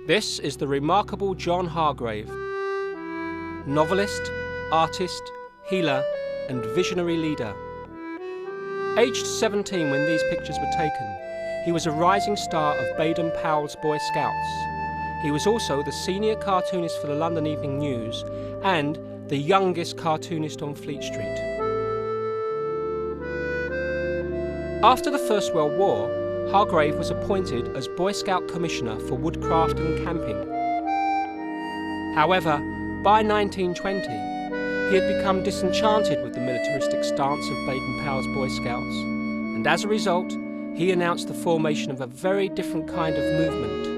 This is the remarkable John Hargrave, novelist, artist, healer and visionary leader. Aged 17 when these pictures were taken, he was a rising star of Baden-Powell's Boy Scouts. He was also the senior cartoonist for the London Evening News and the youngest cartoonist on Fleet Street. After the First World War, Hargrave was appointed as Boy Scout Commissioner for Woodcraft and Camping. However, by 1920, he had become disenchanted with the militaristic stance of Baden-Powell's Boy Scouts, and as a result, he announced the formation of a very different kind of movement.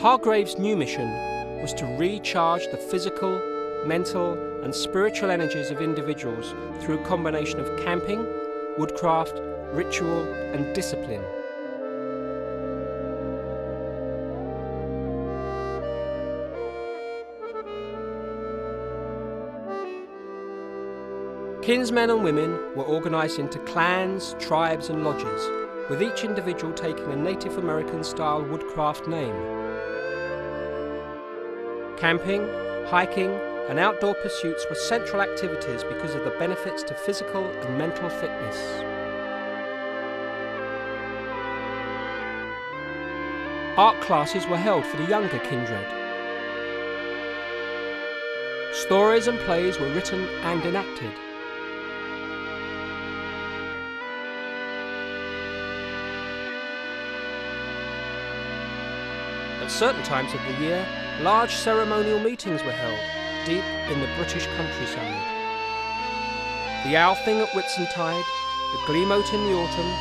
Hargrave's new mission was to recharge the physical, mental and spiritual energies of individuals through a combination of camping, woodcraft, ritual and discipline. Kinsmen and women were organised into clans, tribes and lodges, with each individual taking a Native American-style woodcraft name. Camping, hiking and outdoor pursuits were central activities because of the benefits to physical and mental fitness. Art classes were held for the younger kindred. Stories and plays were written and enacted. At certain times of the year, large ceremonial meetings were held, deep in the British countryside. The Owl Thing at Whitsuntide, the Gleemote in the autumn,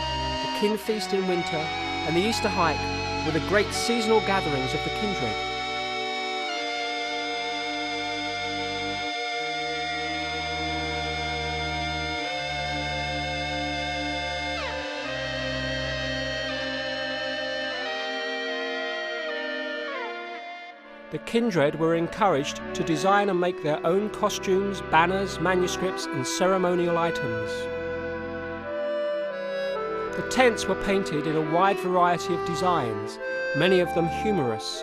the Kin Feast in winter, and the Easter Hike were the great seasonal gatherings of the kindred. The kindred were encouraged to design and make their own costumes, banners, manuscripts and ceremonial items. The tents were painted in a wide variety of designs, many of them humorous.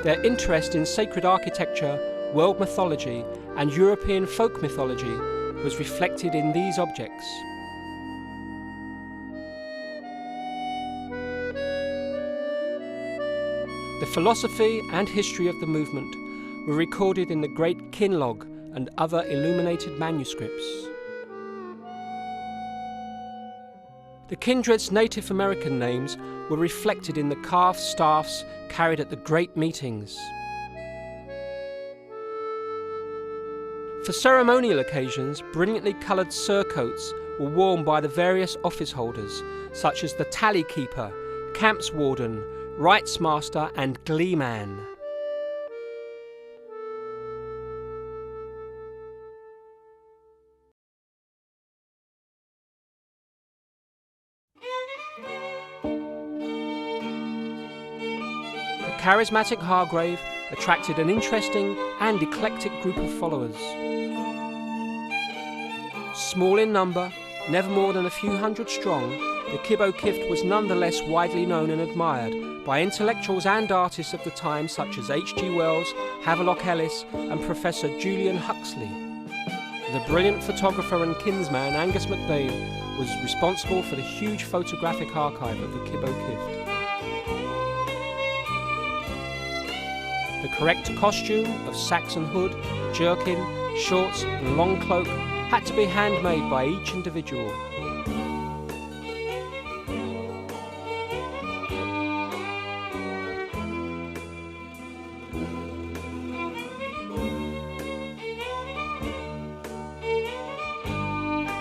Their interest in sacred architecture, world mythology and European folk mythology was reflected in these objects. The philosophy and history of the movement were recorded in the Great Kinlog and other illuminated manuscripts. The kindred's Native American names were reflected in the carved staffs carried at the great meetings. For ceremonial occasions, brilliantly coloured surcoats were worn by the various office holders, such as the tally keeper, camps warden, rites master and gleeman. The charismatic Hargrave attracted an interesting and eclectic group of followers. Small in number, never more than a few hundred strong, the KIBBO KIFT was nonetheless widely known and admired by intellectuals and artists of the time such as H.G. Wells, Havelock Ellis and Professor Julian Huxley. The brilliant photographer and kinsman Angus MacBain was responsible for the huge photographic archive of the KIBBO KIFT. The correct costume of Saxon hood, jerkin, shorts and long cloak had to be handmade by each individual.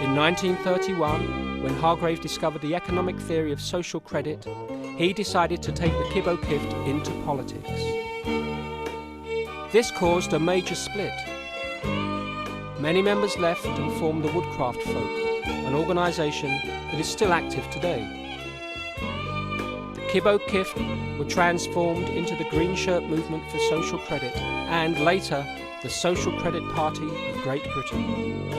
In 1931, when Hargrave discovered the economic theory of social credit, he decided to take the KIBBO KIFT into politics. This caused a major split. Many members left and formed the woodcraft folk. an organisation that is still active today. The KIBBO KIFT were transformed into the Green Shirt Movement for Social Credit and later the Social Credit Party of Great Britain.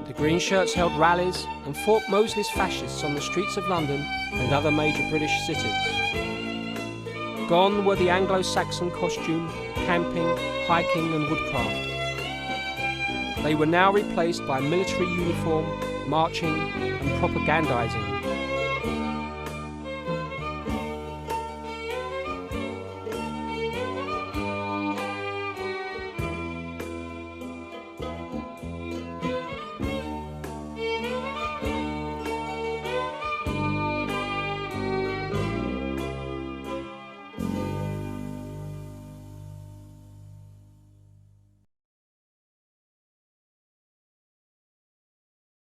The Green Shirts held rallies and fought Mosley's fascists on the streets of London and other major British cities. Gone were the Anglo-Saxon costume, camping, hiking and woodcraft. They were now replaced by military uniform, marching and propagandizing.